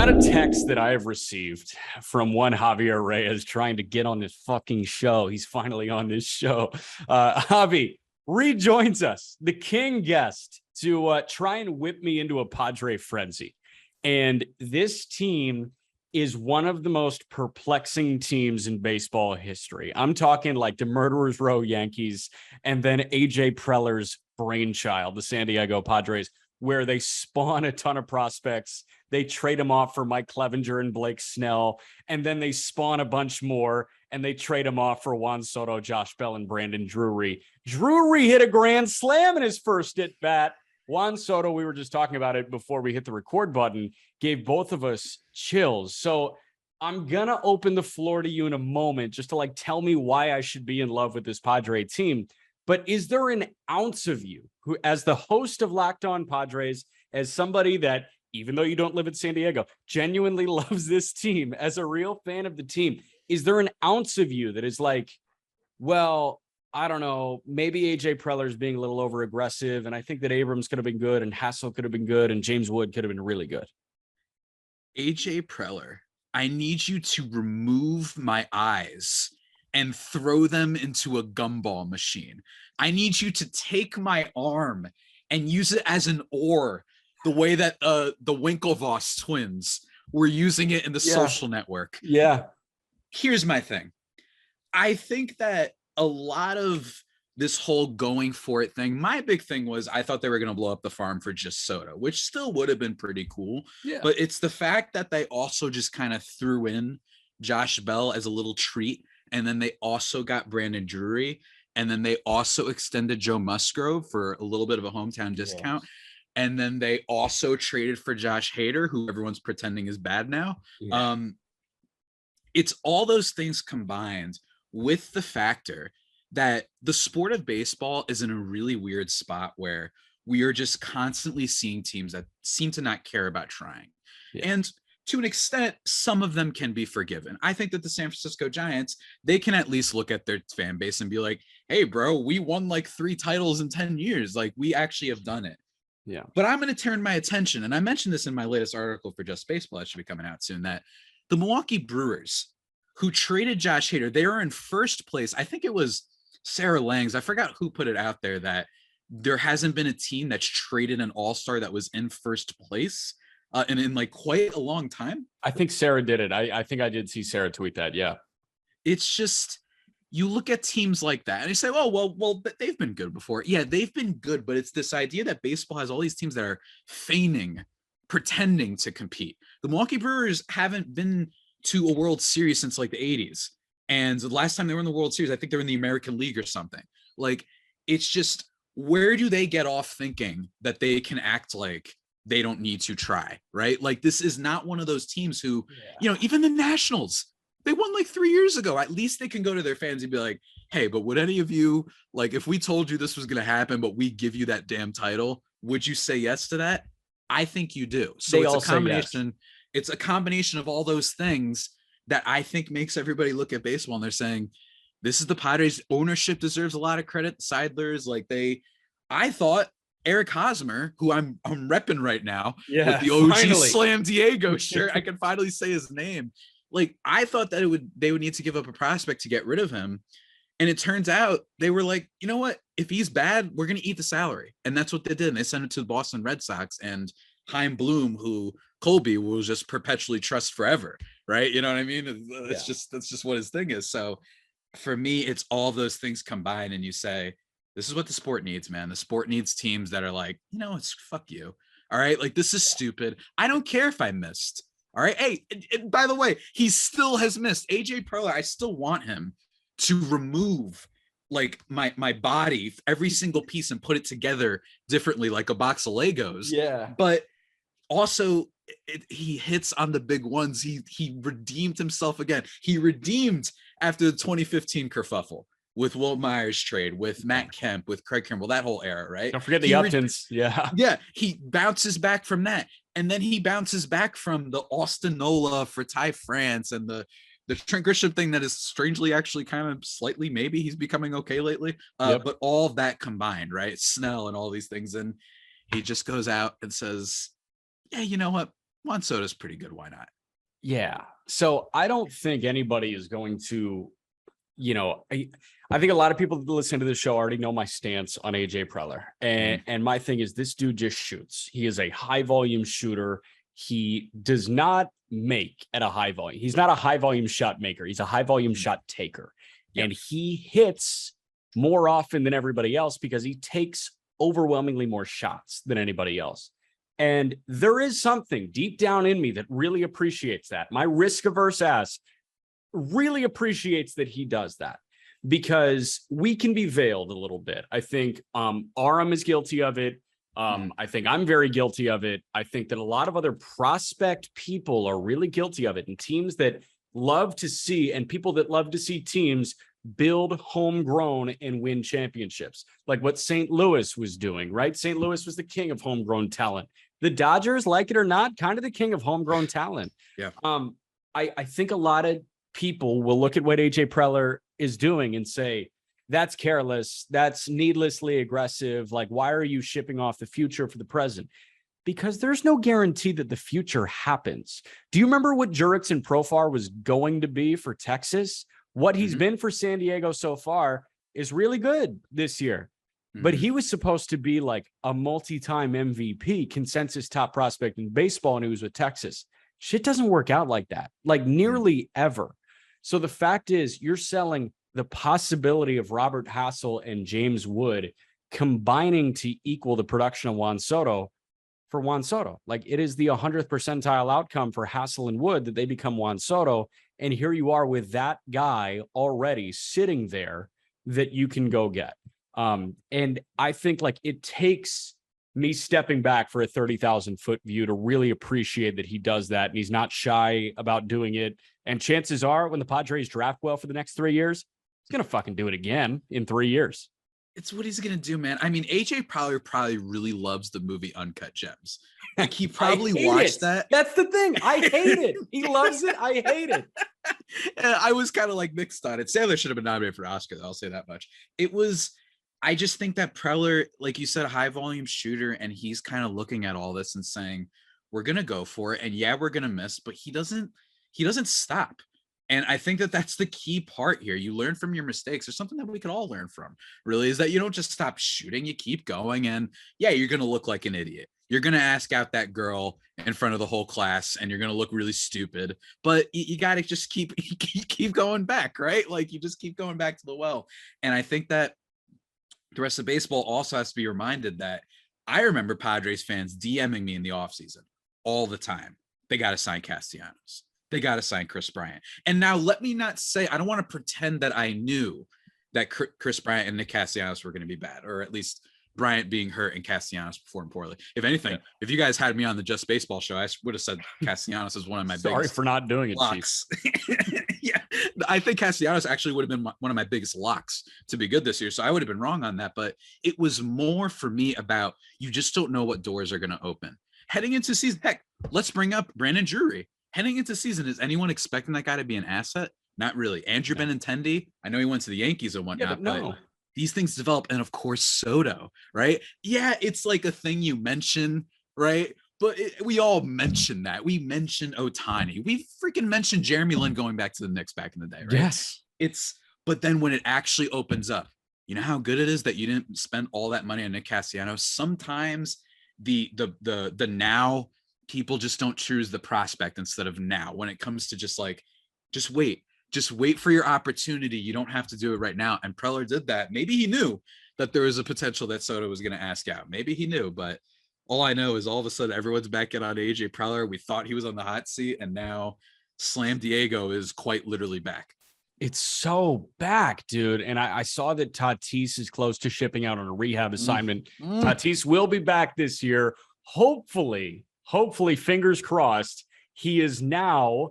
amount of texts that I have received from one Javier Reyes trying to get on this fucking show. He's finally on this show. Javi rejoins us, the king guest, to try and whip me into a Padre frenzy. And this team is one of the most perplexing teams in baseball history. I'm talking like the Murderers Row Yankees and then AJ Preller's brainchild, the San Diego Padres, where they spawn a ton of prospects. They trade them off for Mike Clevenger and Blake Snell, and then they spawn a bunch more, and they trade them off for Juan Soto, Josh Bell, and Brandon Drury. Drury hit a grand slam in his first at-bat. Juan Soto, we were just talking about it before we hit the record button, gave both of us chills. So I'm going to open the floor to you in a moment just to tell me why I should be in love with this Padre team. But is there an ounce of you who, as the host of Locked On Padres, as somebody that, even though you don't live in San Diego, genuinely loves this team, as a real fan of the team, is there an ounce of you that is like, well, I don't know, maybe AJ Preller is being a little over aggressive, and I think that Abrams could have been good, and Hassel could have been good, and James Wood could have been really good? AJ Preller, I need you to remove my eyes and throw them into a gumball machine. I need you to take my arm and use it as an oar, the way that the Winklevoss twins were using it in the Social Network. Yeah. Here's my thing. I think that a lot of this whole going for it thing, my big thing was I thought they were going to blow up the farm for just Soto, which still would have been pretty cool. Yeah. But it's the fact that they also just kind of threw in Josh Bell as a little treat. And then they also got Brandon Drury. And then they also extended Joe Musgrove for a little bit of a hometown discount. Yeah. And then they also traded for Josh Hader, who everyone's pretending is bad now. Yeah. It's all those things combined with the factor that the sport of baseball is in a really weird spot where we are just constantly seeing teams that seem to not care about trying. Yeah. And to an extent, some of them can be forgiven. I think that the San Francisco Giants, they can at least look at their fan base and be like, hey, bro, we won 3 titles in 10 years. We actually have done it. Yeah. But I'm going to turn my attention, and I mentioned this in my latest article for Just Baseball that should be coming out soon, that the Milwaukee Brewers, who traded Josh Hader, they are in first place. I think it was Sarah Langs. I forgot who put it out there that there hasn't been a team that's traded an all-star that was in first place and in quite a long time. I think Sarah did it. I think I did see Sarah tweet that. Yeah. It's just, you look at teams like that and you say, oh, well, they've been good before. Yeah, they've been good, but it's this idea that baseball has all these teams that are feigning, pretending to compete. The Milwaukee Brewers haven't been to a World Series since the 80s. And the last time they were in the World Series, I think they were in the American League or something. It's just, where do they get off thinking that they can act like they don't need to try, right? This is not one of those teams who, even the Nationals, they won 3 years ago. At least they can go to their fans and be like, hey, but would any of you, if we told you this was going to happen, but we give you that damn title, would you say yes to that? I think you do. So they it's all a combination. Say yes. It's a combination of all those things that I think makes everybody look at baseball and they're saying, this is the Padres. Ownership deserves a lot of credit. Sidlers, I thought Eric Hosmer, who I'm repping right now with the OG finally. Slam Diego shirt, I can finally say his name. I thought that they would need to give up a prospect to get rid of him. And it turns out they were like, you know what? If he's bad, we're going to eat the salary. And that's what they did. And they sent it to the Boston Red Sox and Chaim Bloom, who Colby will just perpetually trust forever. Right. You know what I mean? That's just what his thing is. So for me, it's all those things combined. And you say, this is what the sport needs, man. The sport needs teams that are it's fuck you. All right. This is stupid. I don't care if I missed. All right. Hey, and by the way, he still has missed. AJ Preller, I still want him to remove my body, every single piece, and put it together differently, like a box of Legos. Yeah. But also, he hits on the big ones. He redeemed himself again. He redeemed after the 2015 kerfuffle with Will Myers trade, with Matt Kemp, with Craig Kimbrell, that whole era, right? Don't forget the Uptons. Yeah. He bounces back from that. And then he bounces back from the Austin Nola for Ty France and the Trent Grisham thing that is strangely actually kind of slightly, maybe he's becoming okay lately. But all of that combined, right? Snell and all these things. And he just goes out and says, yeah, you know what? Juan Soto's pretty good. Why not? Yeah. So I don't think anybody is going to, I think a lot of people that listen to the show already know my stance on AJ Preller. And my thing is, this dude just shoots. He is a high volume shooter. He does not make at a high volume. He's not a high volume shot maker. He's a high volume shot taker. Yep. And he hits more often than everybody else because he takes overwhelmingly more shots than anybody else. And there is something deep down in me that really appreciates that. My risk averse ass really appreciates that he does that, because we can be veiled a little bit. I think Aram is guilty of it. I think I'm very guilty of it. I think that a lot of other prospect people are really guilty of it, and teams that love to see, and people that love to see teams build homegrown and win championships, like what St. Louis was doing, right? St. Louis was the king of homegrown talent. The Dodgers, like it or not, kind of the king of homegrown talent. Yeah. I think a lot of people will look at what AJ Preller is doing and say, that's careless. That's needlessly aggressive. Like, why are you shipping off the future for the present? Because there's no guarantee that the future happens. Do you remember what Jurickson Profar was going to be for Texas? What he's been for San Diego so far is really good this year. But he was supposed to be like a multi-time MVP, consensus top prospect in baseball, and he was with Texas. Shit doesn't work out like that, like nearly ever. So the fact is, you're selling the possibility of Robert Hassel and James Wood combining to equal the production of Juan Soto for Juan Soto. Like, it is the 100th percentile outcome for Hassel and Wood that they become Juan Soto. And here you are with that guy already sitting there that you can go get. And I think like it takes me stepping back for a 30,000 foot view to really appreciate that he does that. And he's not shy about doing it. And chances are, when the Padres draft well for the next 3 years, he's going to fucking do it again in 3 years. It's what he's going to do, man. I mean, AJ probably really loves the movie Uncut Gems. Like, he probably watched that. That's the thing. I hate it. He loves it. I hate it. And I was kind of like mixed on it. Sandler should have been nominated for Oscar. I'll say that much. I just think that Preller, like you said, a high volume shooter, and he's kind of looking at all this and saying, we're going to go for it. And yeah, we're going to miss, but he doesn't stop. And I think that that's the key part here. You learn from your mistakes. There's something that we can all learn from, really, is that you don't just stop shooting. You keep going. And yeah, you're going to look like an idiot. You're going to ask out that girl in front of the whole class, and you're going to look really stupid. But you got to just keep going back, right? Like, you just keep going back to the well. And I think that the rest of baseball also has to be reminded that I remember Padres fans DMing me in the offseason all the time. They got to sign Castellanos. They got to sign Chris Bryant. And now let me not say, I don't want to pretend that I knew that Chris Bryant and Nick Castellanos were going to be bad, or at least Bryant being hurt and Castellanos performed poorly. If anything, if you guys had me on the Just Baseball show, I would have said Castellanos is one of my biggest. Sorry for not doing it, locks. Yeah, I think Castellanos actually would have been one of my biggest locks to be good this year. So I would have been wrong on that. But it was more for me about, you just don't know what doors are going to open. Heading into season, heck, let's bring up Brandon Durry. Heading into season, is anyone expecting that guy to be an asset? Not really. Andrew Benintendi, I know he went to the Yankees and whatnot, but these things develop. And of course, Soto, right? Yeah, it's like a thing you mention, right? But we all mention that. We mentioned Ohtani. We freaking mentioned Jeremy Lin going back to the Knicks back in the day, right? Yes. But then when it actually opens up, you know how good it is that you didn't spend all that money on Nick Castellanos? Sometimes the now people just don't choose the prospect instead of now. When it comes to just wait for your opportunity. You don't have to do it right now. And Preller did that. Maybe he knew that there was a potential that Soto was going to ask out. Maybe he knew, but all I know is all of a sudden everyone's back in on AJ Preller. We thought he was on the hot seat, and now Slam Diego is quite literally back. It's so back, dude. And I saw that Tatis is close to shipping out on a rehab assignment. Tatis will be back this year. Hopefully, fingers crossed, he is now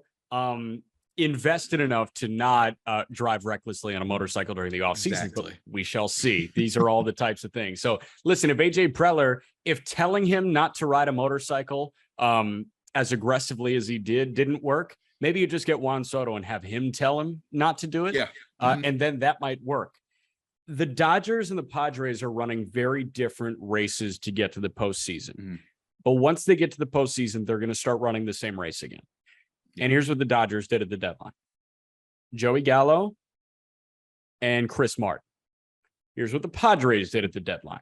invested enough to not drive recklessly on a motorcycle during the offseason. Exactly. We shall see. These are all the types of things. So listen, if AJ Preller, if telling him not to ride a motorcycle as aggressively as he didn't work, maybe you just get Juan Soto and have him tell him not to do it. Yeah. And then that might work. The Dodgers and the Padres are running very different races to get to the postseason. But once they get to the postseason, they're going to start running the same race again. Yeah. And here's what the Dodgers did at the deadline. Joey Gallo and Chris Martin. Here's what the Padres did at the deadline.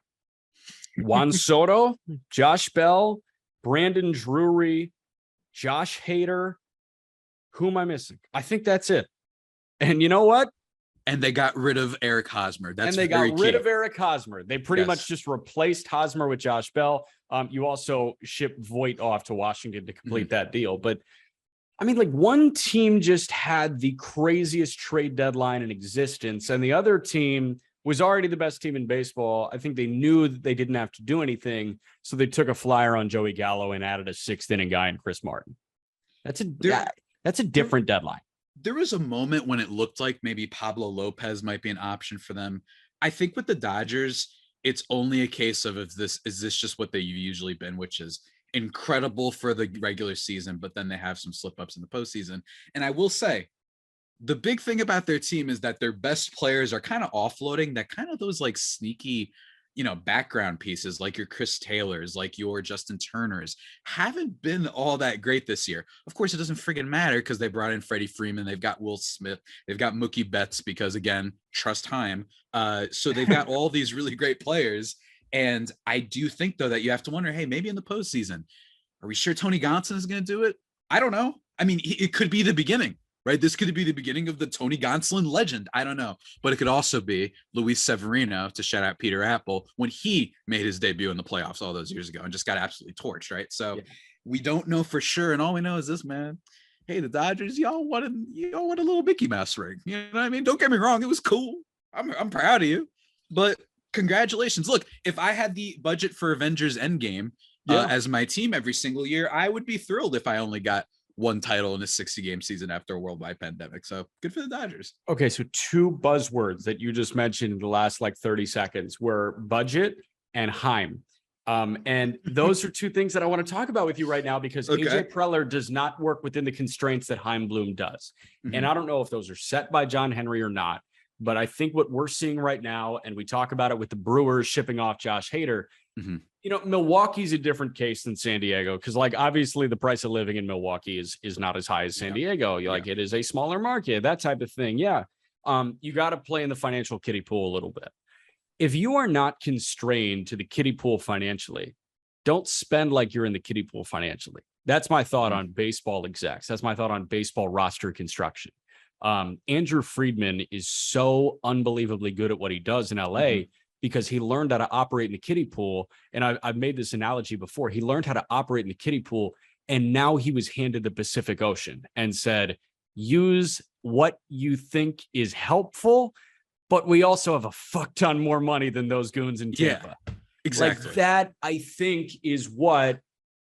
Juan Soto, Josh Bell, Brandon Drury, Josh Hader. Who am I missing? I think that's it. And you know what? And they got rid of Eric Hosmer. They got rid of Eric Hosmer. They pretty much just replaced Hosmer with Josh Bell. You also shipped Voit off to Washington to complete that deal. But I mean, like, one team just had the craziest trade deadline in existence, and the other team was already the best team in baseball. I think they knew that they didn't have to do anything, so they took a flyer on Joey Gallo and added a sixth inning guy in Chris Martin. That's a different deadline. There was a moment when it looked like maybe Pablo Lopez might be an option for them. I think with the Dodgers, it's only a case of is this just what they've usually been, which is incredible for the regular season, but then they have some slip-ups in the postseason. And I will say, the big thing about their team is that their best players are kind of offloading that kind of those like sneaky, background pieces, like your Chris Taylors, like your Justin Turners, haven't been all that great this year. Of course, it doesn't friggin' matter because they brought in Freddie Freeman. They've got Will Smith. They've got Mookie Betts because, again, trust Heim. So they've got all these really great players. And I do think, though, that you have to wonder, hey, maybe in the postseason, are we sure Tony Gonsolin is going to do it? I don't know. I mean, it could be the beginning. Right, this could be the beginning of the Tony Gonsolin legend. I don't know, but it could also be Luis Severino, to shout out Peter Apple, when he made his debut in the playoffs all those years ago and just got absolutely torched. Right, so we don't know for sure, and all we know is this, man. Hey, the Dodgers, y'all want a little Mickey Mouse ring. You know what I mean? Don't get me wrong, it was cool. I'm proud of you, but congratulations. Look, if I had the budget for Avengers Endgame as my team every single year, I would be thrilled if I only got one title in a 60-game season after a worldwide pandemic. So good for the Dodgers. Okay, so two buzzwords that you just mentioned in the last 30 seconds were budget and Heim. And those are two things that I want to talk about with you right now, because AJ Preller does not work within the constraints that Heim Bloom does. And I don't know if those are set by John Henry or not, but I think what we're seeing right now, and we talk about it with the Brewers shipping off Josh Hader, Milwaukee's a different case than San Diego, because obviously the price of living in Milwaukee is not as high as San Diego. It is a smaller market, that type of thing. You got to play in the financial kiddie pool a little bit. If you are not constrained to the kiddie pool financially, don't spend like you're in the kiddie pool financially. That's my thought on baseball execs. That's my thought on baseball roster construction. Andrew Friedman is so unbelievably good at what he does in LA. Because he learned how to operate in the kiddie pool. And I've made this analogy before. He learned how to operate in the kiddie pool, and now he was handed the Pacific Ocean and said, use what you think is helpful, but we also have a fuck ton more money than those goons in Tampa. Yeah, exactly. That, I think, is what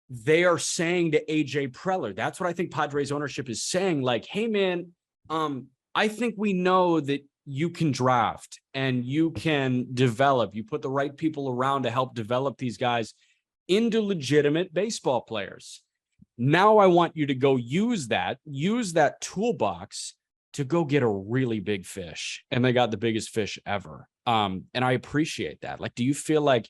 they are saying to AJ Preller. That's what I think Padres ownership is saying. Hey, man, I think we know that you can draft and you can develop. You put the right people around to help develop these guys into legitimate baseball players. Now I want you to go use that toolbox to go get a really big fish. And they got the biggest fish ever. And I appreciate that. Do you feel like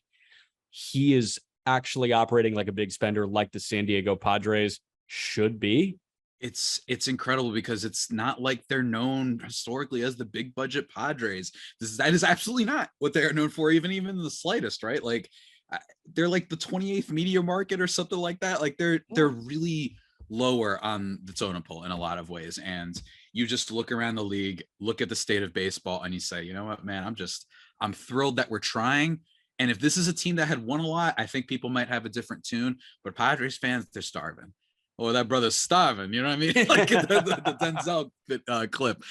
he is actually operating like a big spender, like the San Diego Padres should be? It's incredible, because it's not like they're known historically as the big budget Padres. That is absolutely not what they are known for, even the slightest, right? They're like the 28th media market or something like that. They're really lower on the totem pole in a lot of ways. And you just look around the league, look at the state of baseball, and you say, you know what, man, I'm thrilled that we're trying. And if this is a team that had won a lot, I think people might have a different tune. But Padres fans, they're starving. Oh, that brother's starving. You know what I mean? The Denzel clip.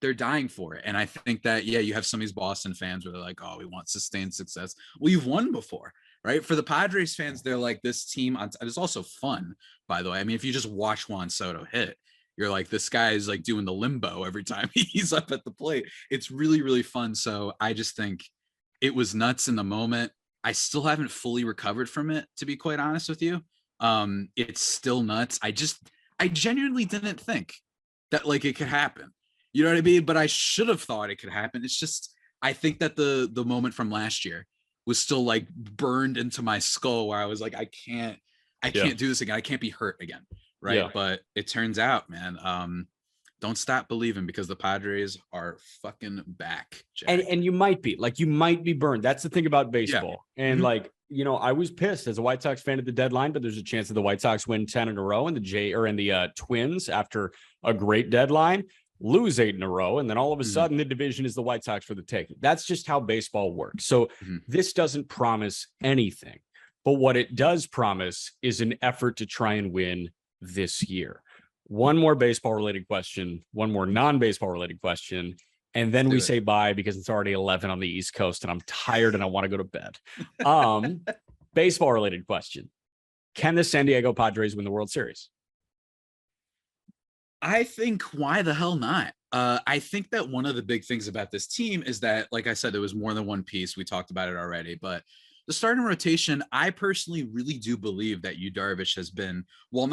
They're dying for it. And I think that, you have some of these Boston fans where they're like, oh, we want sustained success. Well, you've won before, right? For the Padres fans, they're like, this team, it's also fun, by the way. I mean, if you just watch Juan Soto hit, you're like, this guy is doing the limbo every time he's up at the plate. It's really, really fun. So I just think it was nuts in the moment. I still haven't fully recovered from it, to be quite honest with you. It's still nuts. I genuinely didn't think that it could happen. You know what I mean? But I should have thought it could happen. It's just, I think that the moment from last year, was still like burned into my skull, where I was like, I can't do this again. I can't be hurt again. Right. Yeah. But it turns out, man, don't stop believing, because the Padres are fucking back, Jack. And you might be burned. That's the thing about baseball. Yeah. And I was pissed as a White Sox fan at the deadline, but there's a chance that the White Sox win 10 in a row, and the Twins, after a great deadline, lose 8 in a row. And then all of a sudden the division is the White Sox for the taking. That's just how baseball works. So this doesn't promise anything, but what it does promise is an effort to try and win this year. One more baseball related question, one more non-baseball related question, and then we say bye, because it's already 11 on the East Coast and I'm tired and I want to go to bed. Baseball related question. Can the San Diego Padres win the World Series? I think, why the hell not? I think that one of the big things about this team is that, like I said, there was more than one piece. We talked about it already, but the starting rotation, I personally really do believe that Yu Darvish has been, well,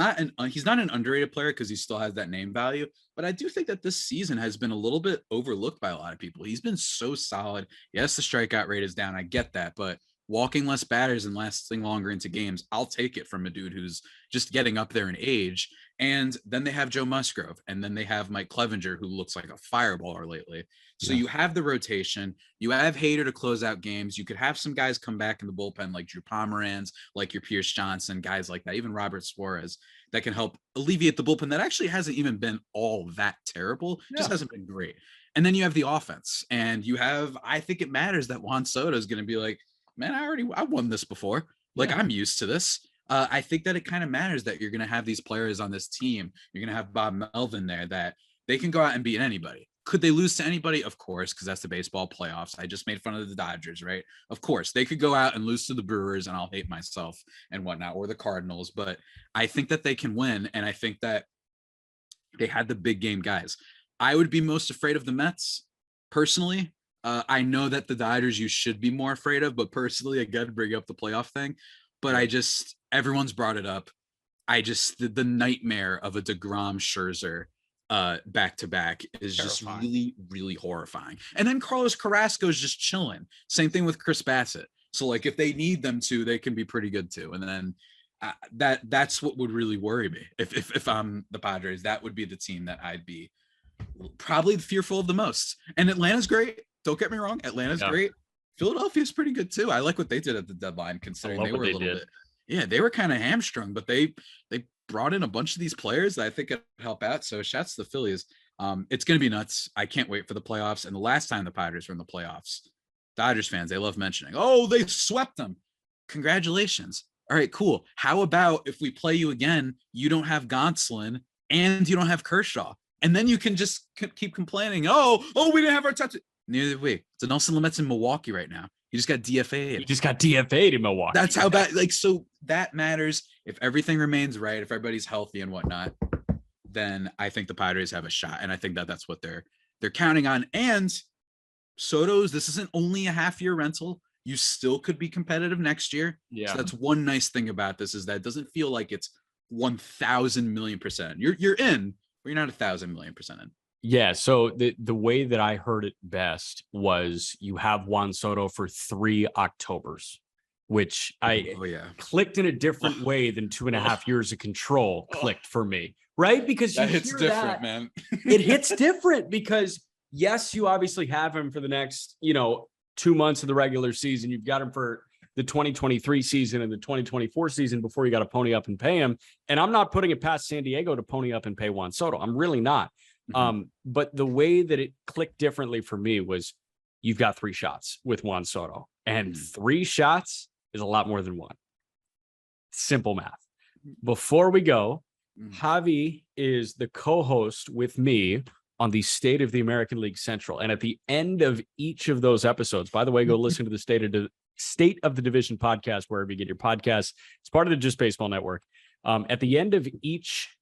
he's not an underrated player because he still has that name value, but I do think that this season has been a little bit overlooked by a lot of people. He's been so solid. Yes, the strikeout rate is down. I get that, but walking less batters and lasting longer into games, I'll take it from a dude who's just getting up there in age. And then they have Joe Musgrove, and then they have Mike Clevenger, who looks like a fireballer lately. So you have the rotation, you have Hader to close out games. You could have some guys come back in the bullpen, like Drew Pomeranz, like your Pierce Johnson, guys like that, even Robert Suarez, that can help alleviate the bullpen that actually hasn't even been all that terrible, just hasn't been great. And then you have the offense, and you have, I think it matters that Juan Soto is going to be like, man, I won this before. Like, I'm used to this. I think that it kind of matters that you're going to have these players on this team. You're going to have Bob Melvin there, that they can go out and beat anybody. Could they lose to anybody? Of course, because that's the baseball playoffs. I just made fun of the Dodgers, right? Of course, they could go out and lose to the Brewers, and I'll hate myself and whatnot, or the Cardinals. But I think that they can win, and I think that they had the big game guys. I would be most afraid of the Mets, personally. I know that the Dodgers you should be more afraid of, but personally, again, bring up the playoff thing. But everyone's brought it up. The nightmare of a DeGrom Scherzer back to back is terrifying. Just really, really horrifying. And then Carlos Carrasco is just chilling. Same thing with Chris Bassett. So like, if they need them to, they can be pretty good too. And then that's what would really worry me. If I'm the Padres, that would be the team that I'd be probably fearful of the most. And Atlanta's great. Don't get me wrong. Atlanta's great. Philadelphia's pretty good too. I like what they did at the deadline, considering they were a little bit. Yeah, they were kind of hamstrung, but they brought in a bunch of these players that I think could help out. So shouts to the Phillies. It's going to be nuts. I can't wait for the playoffs. And the last time the Padres were in the playoffs, Dodgers fans, they love mentioning, oh, they swept them. Congratulations. All right, cool. How about if we play you again, you don't have Gonsolin and you don't have Kershaw, and then you can just keep complaining. Oh, we didn't have our touch. Neither did we. So Nelson Lamet's in Milwaukee right now. He just got DFA'd. He just got DFA'd in Milwaukee. That's how bad. Like, so that matters. If everything remains right, if everybody's healthy and whatnot, then I think the Padres have a shot. And I think that that's what they're counting on. And Soto's, this isn't only a half-year rental. You still could be competitive next year. Yeah. So that's one nice thing about this, is that it doesn't feel like it's 1,000 million %. You're in, but you're not 1,000 million % in. Yeah, so the way that I heard it best was you have Juan Soto for 3 Octobers, which I clicked in a different way than 2.5 years of control clicked for me, right? Because that hits different, man. It hits different because, yes, you obviously have him for the next, 2 months of the regular season. You've got him for the 2023 season and the 2024 season before you got to pony up and pay him. And I'm not putting it past San Diego to pony up and pay Juan Soto. I'm really not. But the way that it clicked differently for me was you've got 3 shots with Juan Soto, and 3 shots is a lot more than 1. Simple math. Before we go, Javi is the co-host with me on the State of the American League Central. And at the end of each of those episodes, by the way, go listen to the State of the Division podcast, wherever you get your podcasts. It's part of the Just Baseball Network. At the end of each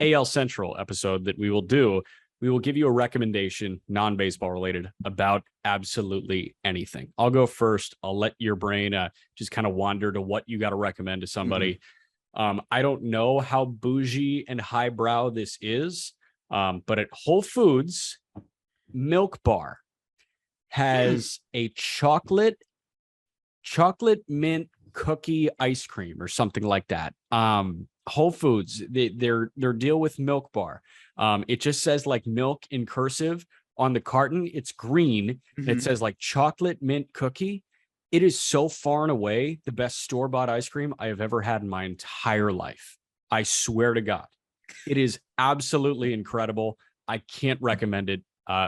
AL Central episode that we will do, we will give you a recommendation, non-baseball related, about absolutely anything. I'll go first. I'll let your brain just kind of wander to what you got to recommend to somebody. I don't know how bougie and highbrow this is, but at Whole Foods, Milk Bar has a chocolate chocolate mint cookie ice cream or something like that. Whole Foods, their deal with Milk Bar. It just says like milk in cursive on the carton. It's green. And it says like chocolate mint cookie. It is so far and away the best store-bought ice cream I have ever had in my entire life. I swear to God. It is absolutely incredible. I can't recommend it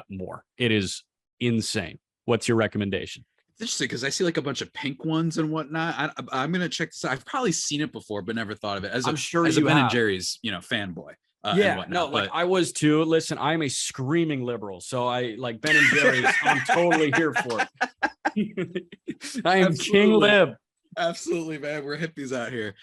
more. It is insane. What's your recommendation? It's interesting because I see like a bunch of pink ones and whatnot. I'm gonna check this out. I've probably seen it before, but never thought of it as I'm sure as a you Ben have. and Jerry's, fanboy. Yeah, and no, whatnot, like but I was too. Listen, I'm a screaming liberal, so I like Ben and Jerry's. I'm totally here for it. I am King Lib. Absolutely, man. We're hippies out here.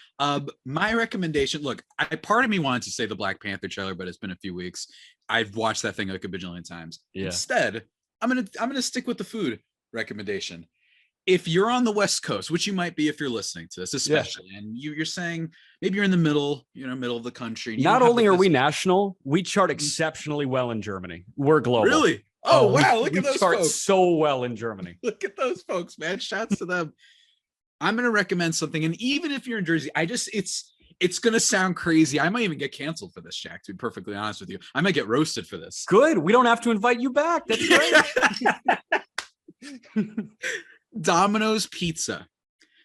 My recommendation. Look, part of me wanted to say the Black Panther trailer, but it's been a few weeks. I've watched that thing like a bajillion times. Yeah. Instead, I'm gonna stick with the food recommendation. If you're on the West Coast, which you might be if you're listening to this, especially, and you're saying maybe you're in the middle, middle of the country. Not only are we national, we chart exceptionally well in Germany. We're global. Really? Oh wow! Look at those chart folks. So well in Germany. Look at those folks, man. Shouts to them. I'm going to recommend something. And even if you're in Jersey, it's going to sound crazy. I might even get canceled for this, Jack, to be perfectly honest with you. I might get roasted for this. Good. We don't have to invite you back. That's great. Domino's Pizza.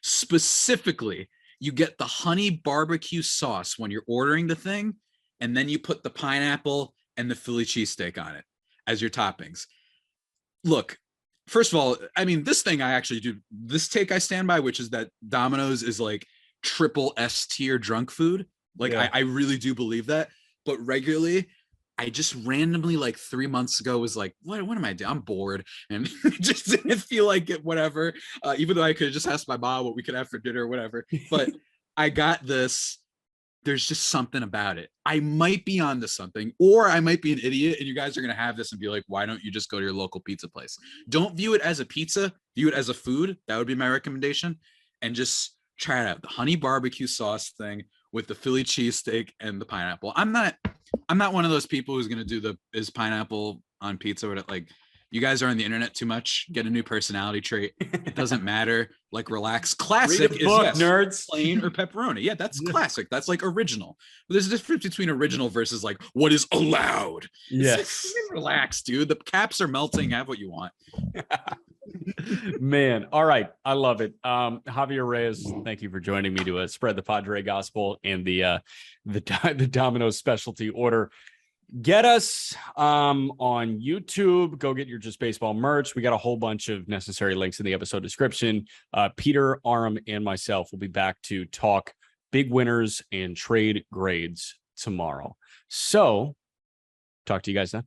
Specifically, you get the honey barbecue sauce when you're ordering the thing, and then you put the pineapple and the Philly cheesesteak on it as your toppings. Look, first of all, I mean, this thing I actually do. This take I stand by, which is that Domino's is like triple S tier drunk food. Like I really do believe that. But regularly, I just randomly like 3 months ago was like, what am I doing? I'm bored and just didn't feel like it. Whatever. Even though I could have just asked my mom what we could have for dinner or whatever. But I got this. There's just something about it. I might be onto something, or I might be an idiot, and you guys are going to have this and be like, why don't you just go to your local pizza place? Don't view it as a pizza, view it as a food. That would be my recommendation. And just try it out. The honey barbecue sauce thing with the Philly cheesesteak and the pineapple. I'm not one of those people who's going to do is pineapple on pizza or like, you guys are on the internet too much. Get a new personality trait. It doesn't matter. Like, relax. Classic Read a book, is nerds. Plain or pepperoni. Yeah, that's classic. That's like original. But there's a difference between original versus like what is allowed. Yes. Relax, dude. The caps are melting. Have what you want. Man. All right. I love it. Javier Reyes, thank you for joining me to spread the Padre gospel and the Domino's specialty order. Get us on YouTube. Go get your Just Baseball merch. We got a whole bunch of necessary links in the episode description. Peter, Aram, and myself will be back to talk big winners and trade grades tomorrow. So talk to you guys then.